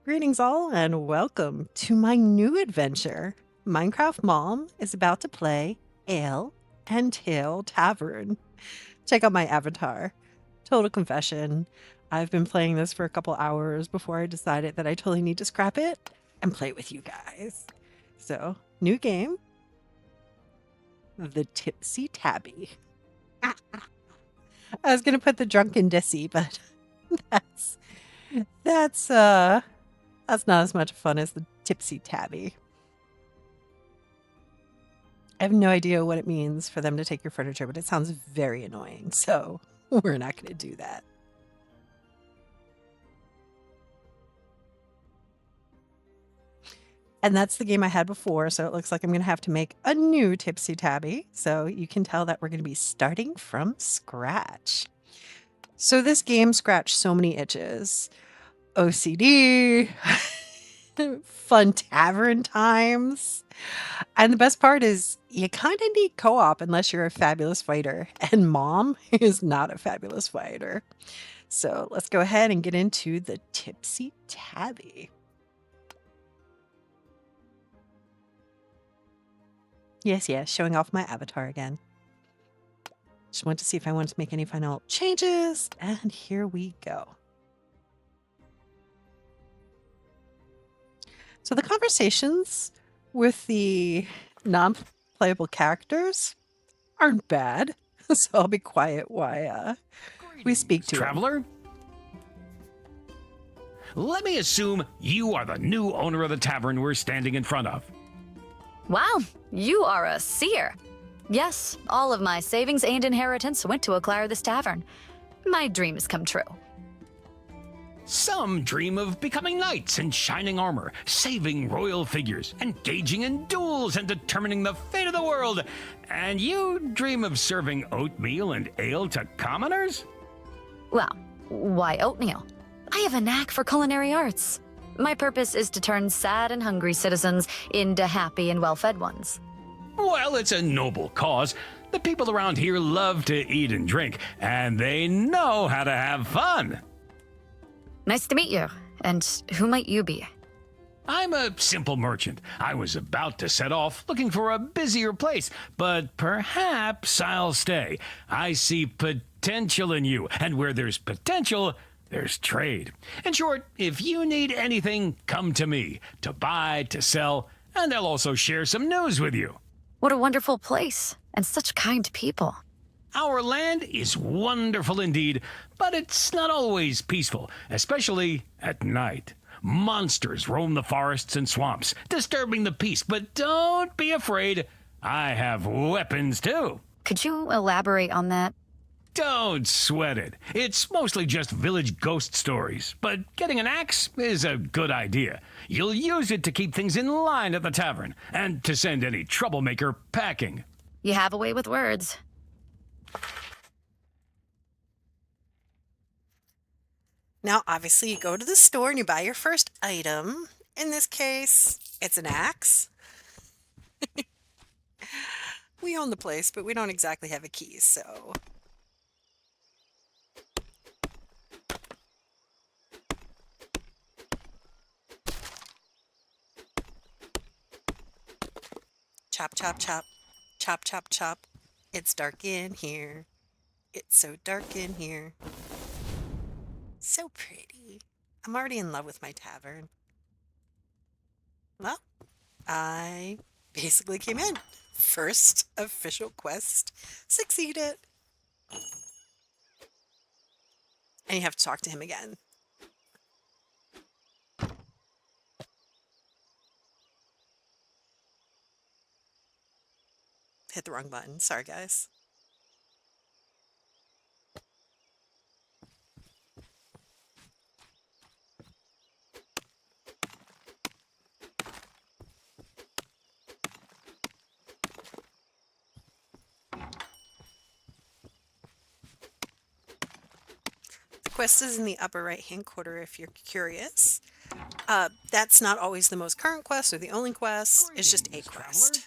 Greetings, all, and welcome to my new adventure. Minecraft Mom is about to play Ale and Tale Tavern. Check out my avatar. Total confession. I've been playing this for a couple hours before I decided that I totally need to scrap it and play with you guys. So, new game, the Tipsy Tabby. I was gonna put the Drunken Dissy, but that's that's uh that's not as much fun as the Tipsy Tabby. I have no idea what it means for them to take your furniture, but it sounds very annoying. So we're not going to do that. And that's the game I had before. So it looks like I'm going to have to make a new Tipsy Tabby. So you can tell that we're going to be starting from scratch. So this game scratched so many itches. OCD, fun tavern times. And the best part is you kind of need co-op unless you're a fabulous fighter. And Mom is not a fabulous fighter. So let's go ahead and get into the Tipsy Tabby. Yes, showing off my avatar again. Just want to see if I want to make any final changes. And here we go. So the conversations with the non-playable characters aren't bad. So I'll be quiet while we speak to Traveler? Let me assume you are the new owner of the tavern we're standing in front of. Wow, you are a seer. Yes, all of my savings and inheritance went to acquire this tavern. My dream has come true. Some dream of becoming knights in shining armor, saving royal figures, engaging in duels, and determining the fate of the world. And you dream of serving oatmeal and ale to commoners? Well, why oatmeal? I have a knack for culinary arts. My purpose is to turn sad and hungry citizens into happy and well-fed ones. Well, it's a noble cause. The people around here love to eat and drink, and they know how to have fun. Nice to meet you. And who might you be? I'm a simple merchant. I was about to set off looking for a busier place, but perhaps I'll stay. I see potential in you, and where there's potential, there's trade. In short, if you need anything, come to me, to buy, to sell, and I'll also share some news with you. What a wonderful place, and such kind people. Our land is wonderful indeed, but it's not always peaceful, especially at night. Monsters roam the forests and swamps, disturbing the peace, but don't be afraid. I have weapons too. Could you elaborate on that? Don't sweat it. It's mostly just village ghost stories, but getting an axe is a good idea. You'll use it to keep things in line at the tavern, and to send any troublemaker packing. You have a way with words. Now, obviously, you go to the store and you buy your first item. In this case, it's an axe. We own the place, but we don't exactly have a key, so... Chop, chop, chop. Chop, chop, chop. It's dark in here. It's so dark in here. So pretty. I'm already in love with my tavern. Well, I basically came in. First official quest succeeded. And you have to talk to him again. Hit the wrong button. Sorry, guys. The quest is in the upper right-hand corner if you're curious. That's not always the most current quest or the only quest. It's just a quest.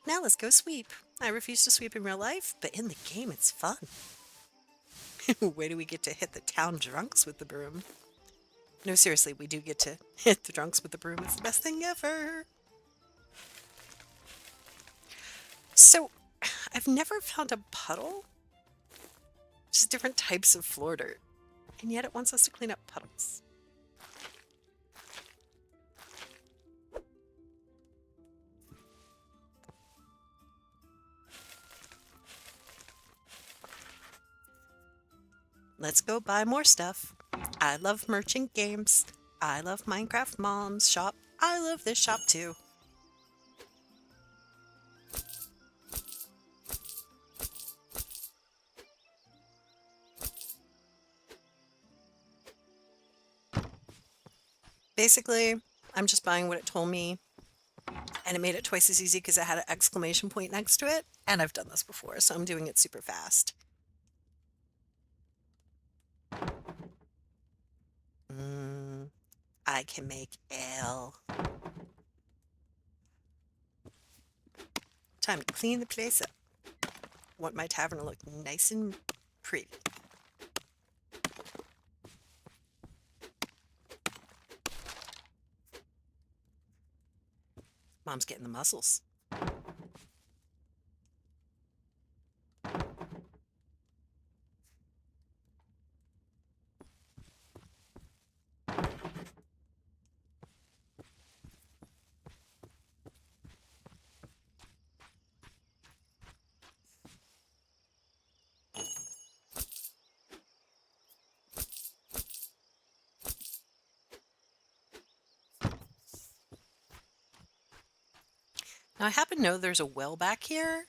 Now let's go sweep. I refuse to sweep in real life, but in the game it's fun. Where do we get to hit the town drunks with the broom? No, seriously, we do get to hit the drunks with the broom. It's the best thing ever. So, I've never found a puddle. Just different types of floor dirt. And yet it wants us to clean up puddles. Let's go buy more stuff. I love merchant games. I love Minecraft Mom's shop. I love this shop too. Basically, I'm just buying what it told me, and it made it twice as easy because it had an exclamation point next to it, and I've done this before, so I'm doing it super fast. I can make ale. Time to clean the place up. Want my tavern to look nice and pretty. Mom's getting the muscles. Now, I happen to know there's a well back here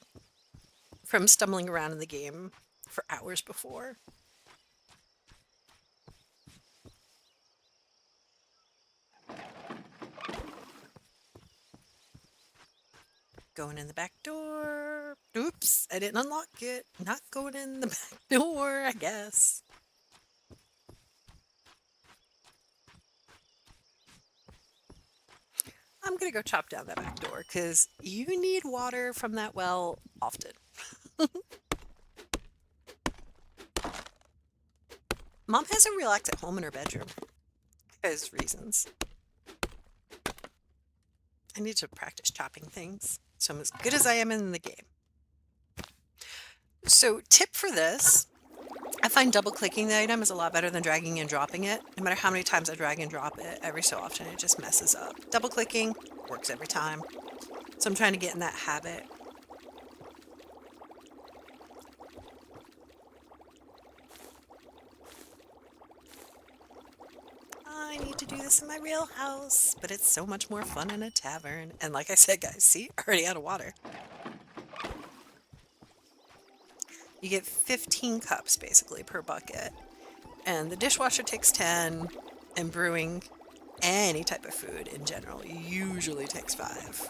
from stumbling around in the game for hours before. Going in the back door. Oops, I didn't unlock it. Not going in the back door, I guess. I'm gonna go chop down that back door because you need water from that well often. Mom has a relax at home in her bedroom because reasons. I need to practice chopping things so I'm as good as I am in the game. So, tip for this, I find double clicking the item is a lot better than dragging and dropping it. No matter how many times I drag and drop it, every so often it just messes up. Double clicking works every time. So I'm trying to get in that habit. I need to do this in my real house, but it's so much more fun in a tavern. And like I said, guys, see, already out of water. You get 15 cups basically per bucket. And the dishwasher takes 10, and brewing any type of food in general usually takes 5.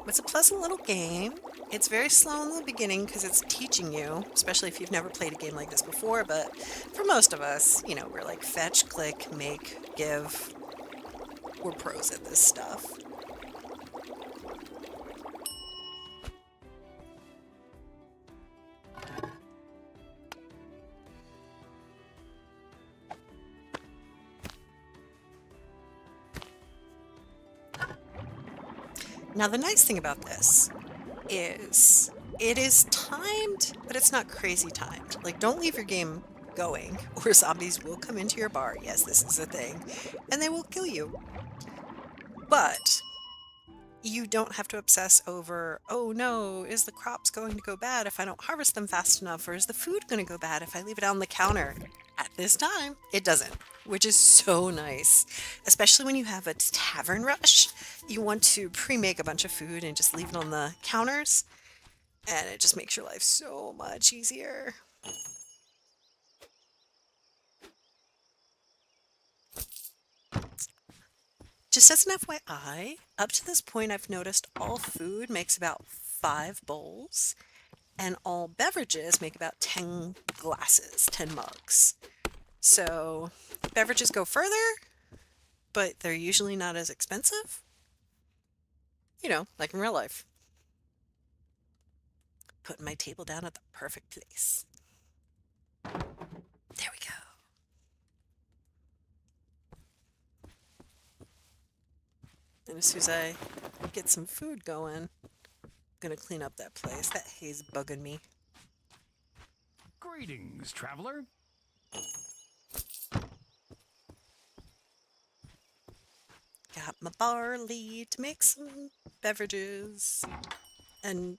It's a pleasant little game. It's very slow in the beginning because it's teaching you, especially if you've never played a game like this before, but for most of us, you know, we're like fetch, click, make, give. We're pros at this stuff. Now, the nice thing about this is it is timed, but it's not crazy timed. Like, don't leave your game going, or zombies will come into your bar. Yes, this is a thing, and they will kill you. But you don't have to obsess over, oh no, is the crops going to go bad if I don't harvest them fast enough, or is the food going to go bad if I leave it on the counter? At this time, it doesn't, which is so nice. Especially when you have a tavern rush, you want to pre-make a bunch of food and just leave it on the counters, and it just makes your life so much easier. Just as an FYI, up to this point I've noticed all food makes about 5 bowls, and all beverages make about 10 glasses, 10 mugs. So beverages go further, but they're usually not as expensive. You know, like in real life. Putting my table down at the perfect place. There we go. And as soon as I get some food going, I'm gonna clean up that place. That hay's bugging me. Greetings, traveler. Got my barley to make some beverages and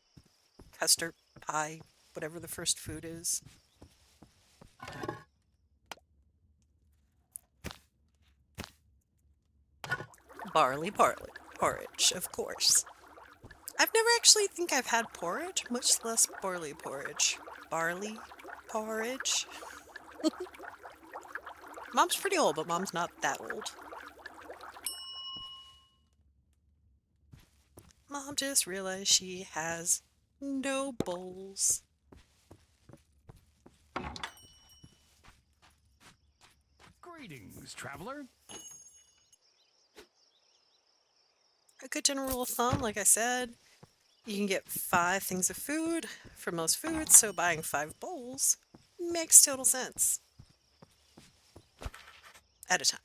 custard pie, whatever the first food is. Barley porridge, of course. I've never actually think I've had porridge, much less barley porridge. Barley porridge? Mom's pretty old, but Mom's not that old. Mom just realized she has no bowls. Greetings, traveler. A good general rule of thumb, like I said, you can get 5 things of food for most foods, so buying 5 bowls makes total sense. At a time.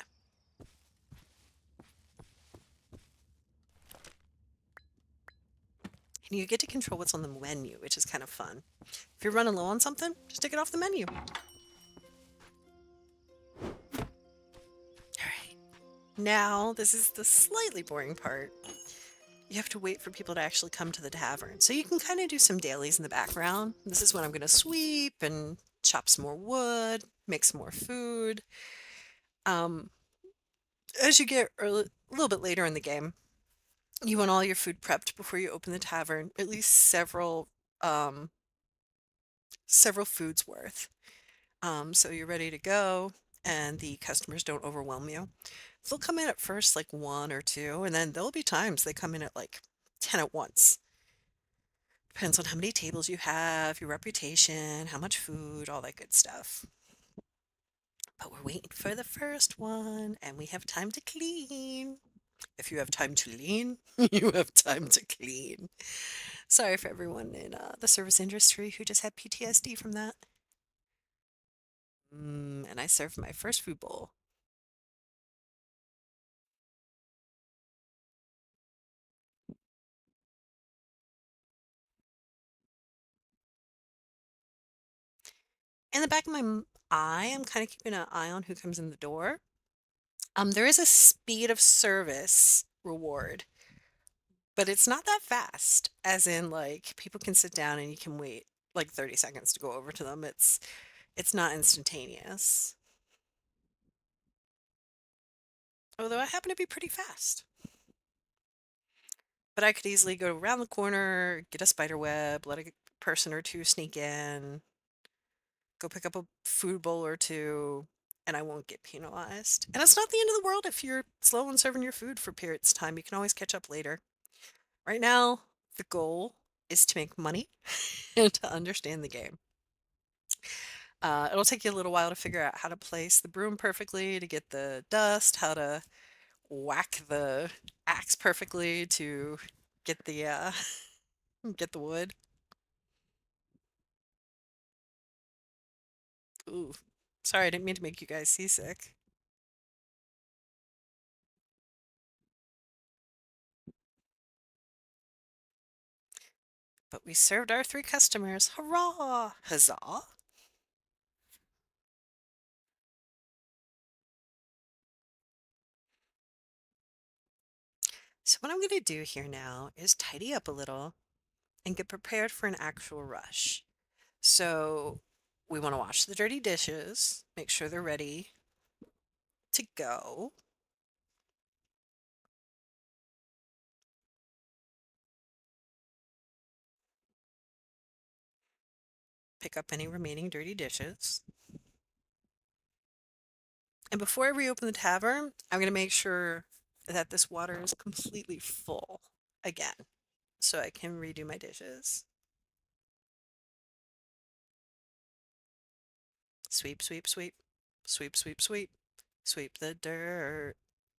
And you get to control what's on the menu, which is kind of fun. If you're running low on something, just take it off the menu. Alright. Now, this is the slightly boring part. You have to wait for people to actually come to the tavern. So you can kind of do some dailies in the background. This is when I'm going to sweep and chop some more wood, make some more food. As you get a little bit later in the game, you want all your food prepped before you open the tavern, at least several foods worth. So you're ready to go and the customers don't overwhelm you. They'll come in at first like 1 or 2, and then there'll be times they come in at like 10 at once. Depends on how many tables you have, your reputation, how much food, all that good stuff. But we're waiting for the first one, and we have time to clean. If you have time to lean, you have time to clean. Sorry for everyone in the service industry who just had PTSD from that. And I served my first food bowl. In the back of my eye, I'm kind of keeping an eye on who comes in the door. There is a speed of service reward, but it's not that fast. As in, like, people can sit down and you can wait like 30 seconds to go over to them. It's not instantaneous. Although I happen to be pretty fast. But I could easily go around the corner, get a spider web, let a person or two sneak in, go pick up a food bowl or two, and I won't get penalized. And it's not the end of the world if you're slow in serving your food for periods of time. You can always catch up later. Right now, the goal is to make money and to understand the game. It'll take you a little while to figure out how to place the broom perfectly to get the dust, how to whack the axe perfectly to get the get the wood. Ooh, sorry, I didn't mean to make you guys seasick. But we served our 3 customers. Hurrah! Huzzah! So what I'm going to do here now is tidy up a little and get prepared for an actual rush. So we want to wash the dirty dishes, make sure they're ready to go. Pick up any remaining dirty dishes. And before I reopen the tavern, I'm going to make sure that this water is completely full again so I can redo my dishes. Sweep, sweep, sweep. Sweep, sweep, sweep. Sweep the dirt.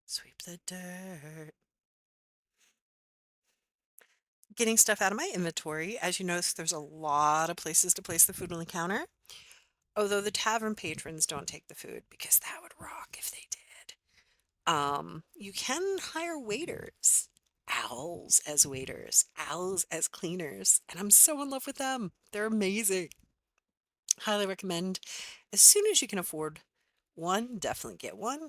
Sweep the dirt. getting stuff out of my inventory. As you notice, there's a lot of places to place the food on the counter. Although the tavern patrons don't take the food because that would rock if they did. You can hire waiters, owls as waiters, owls as cleaners, and I'm so in love with them. They're amazing. Highly recommend. As soon as you can afford one, definitely get one.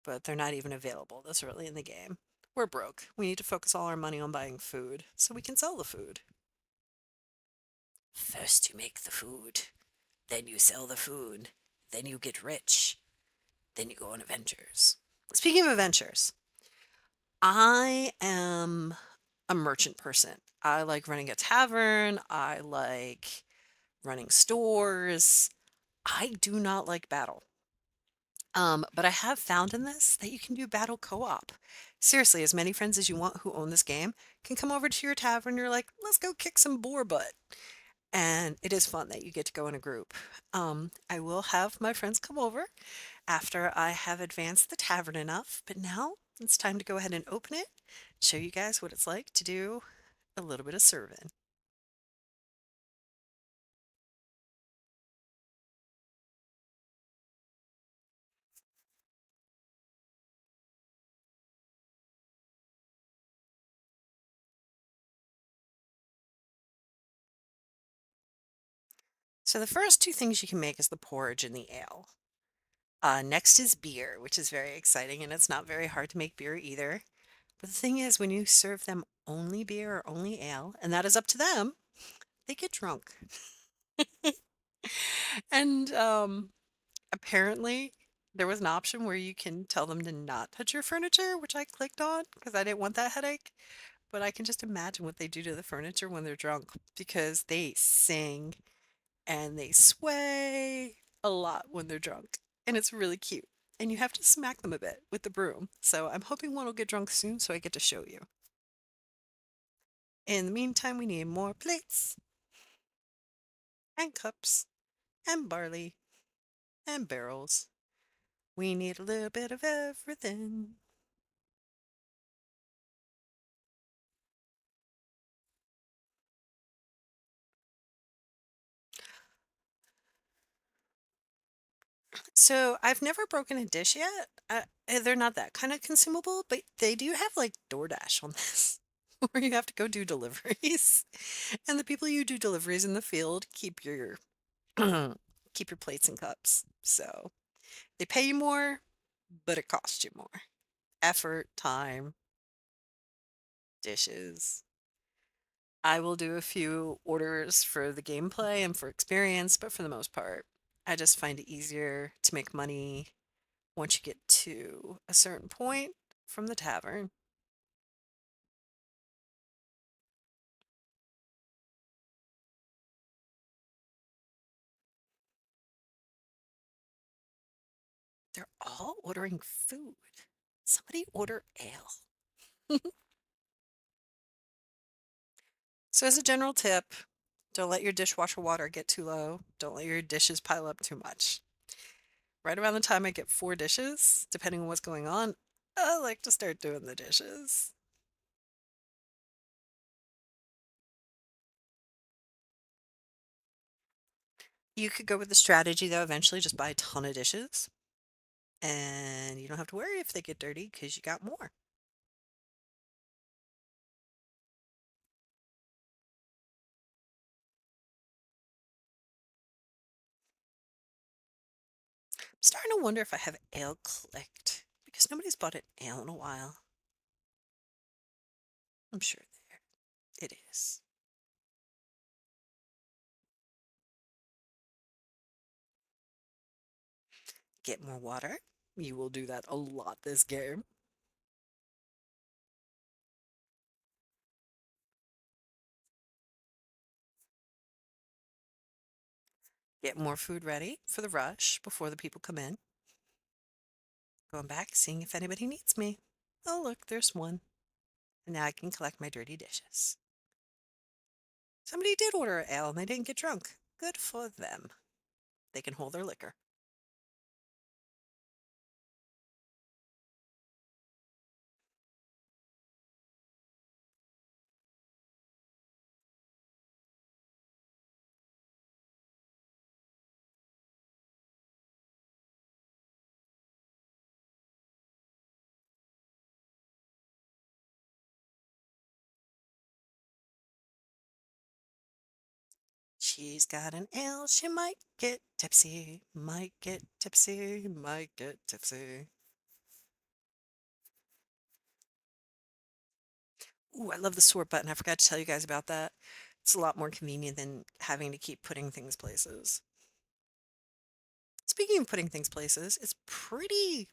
But they're not even available this early in the game. We're broke. We need to focus all our money on buying food so we can sell the food. First, you make the food, then you sell the food, then you get rich, then you go on adventures. Speaking of adventures, I am a merchant person. I like running a tavern, I like running stores. I do not like battle. But I have found in this that you can do battle co-op. Seriously, as many friends as you want who own this game can come over to your tavern. You're like, let's go kick some boar butt. And it is fun that you get to go in a group. I will have my friends come over after I have advanced the tavern enough, but now it's time to go ahead and open it, show you guys what it's like to do a little bit of serving. So the first two things you can make is the porridge and the ale. Next is beer, which is very exciting, and it's not very hard to make beer either. But the thing is, when you serve them only beer or only ale, and that is up to them, they get drunk. And apparently, there was an option where you can tell them to not touch your furniture, which I clicked on because I didn't want that headache. But I can just imagine what they do to the furniture when they're drunk because they sing and they sway a lot when they're drunk. And it's really cute. And you have to smack them a bit with the broom. So I'm hoping one will get drunk soon so I get to show you. In the meantime, we need more plates and cups and barley and barrels. We need a little bit of everything. So I've never broken a dish yet. They're not that kind of consumable, but they do have like DoorDash on this, where you have to go do deliveries, and the people you do deliveries in the field keep your keep your plates and cups. So they pay you more, but it costs you more. Effort, time, dishes. I will do a few orders for the gameplay and for experience, but for the most part, I just find it easier to make money once you get to a certain point from the tavern. They're all ordering food. Somebody order ale. So, as a general tip, don't let your dishwasher water get too low. Don't let your dishes pile up too much. Right around the time I get four dishes, depending on what's going on, I like to start doing the dishes. You could go with the strategy, though, eventually just buy a ton of dishes, and you don't have to worry if they get dirty because you got more. I'm starting to wonder if I have ale clicked because nobody's bought an ale in a while. I'm sure there it is. Get more water. You will do that a lot this game. Get more food ready for the rush before the people come in. Going back, seeing if anybody needs me. Oh, look, there's one. And now I can collect my dirty dishes. Somebody did order an ale and they didn't get drunk. Good for them. They can hold their liquor. She's got an ale, she might get tipsy, might get tipsy, might get tipsy. Ooh, I love the sort button. I forgot to tell you guys about that. It's a lot more convenient than having to keep putting things places. Speaking of putting things places, it's pretty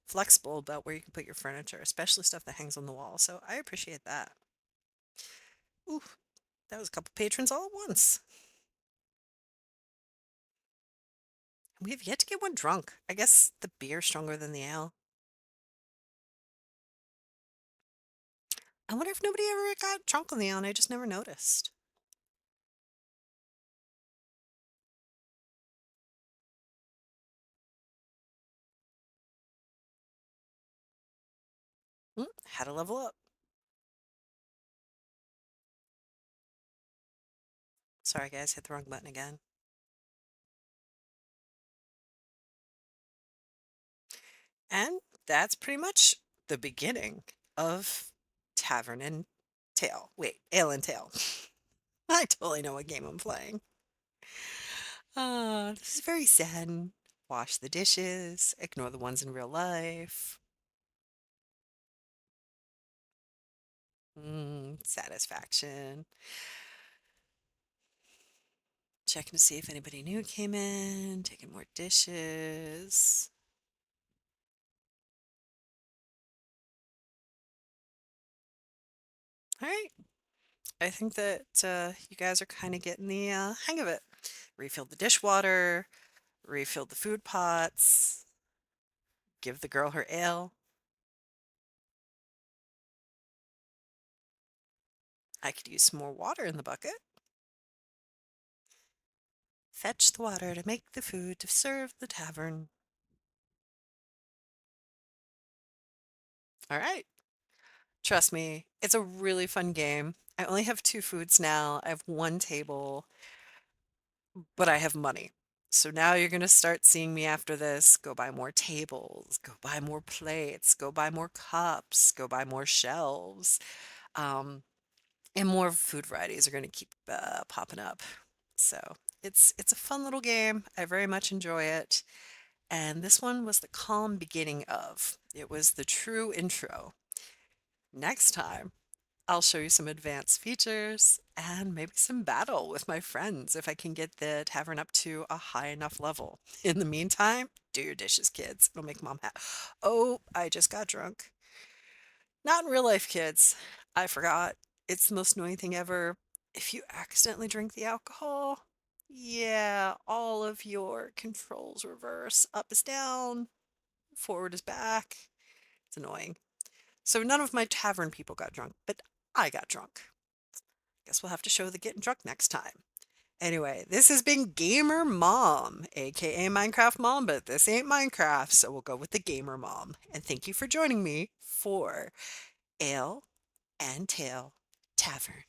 flexible about where you can put your furniture, especially stuff that hangs on the wall. So I appreciate that. Ooh, that was a couple patrons all at once. We have yet to get one drunk. I guess the beer's stronger than the ale. I wonder if nobody ever got drunk on the ale and I just never noticed. Had to level up. Sorry, guys, hit the wrong button again. And that's pretty much the beginning of Tavern and Tale. Wait, Ale and Tale. I totally know what game I'm playing. This is very zen. Wash the dishes, ignore the ones in real life. Satisfaction. Checking to see if anybody new came in, taking more dishes. All right. I think that you guys are kind of getting the hang of it. Refilled the dishwater, refilled the food pots, give the girl her ale. I could use some more water in the bucket. Fetch the water to make the food to serve the tavern. All right. Trust me, it's a really fun game. I only have two foods now. I have one table, but I have money. So now you're going to start seeing me after this go buy more tables, go buy more plates, go buy more cups, go buy more shelves. Um, and more food varieties are going to keep popping up. So it's a fun little game. I very much enjoy it. And this one was the calm beginning of. It was the true intro. Next time, I'll show you some advanced features and maybe some battle with my friends if I can get the tavern up to a high enough level. In the meantime, do your dishes, kids. It'll make mom happy. Oh, I just got drunk. Not in real life, kids. I forgot. It's the most annoying thing ever. If you accidentally drink the alcohol, yeah, all of your controls reverse. Up is down, forward is back. It's annoying. So none of my tavern people got drunk, but I got drunk. Guess we'll have to show the getting drunk next time. Anyway, this has been Gamer Mom, aka Minecraft Mom, but this ain't Minecraft, so we'll go with the Gamer Mom. And thank you for joining me for Ale and Tale Tavern.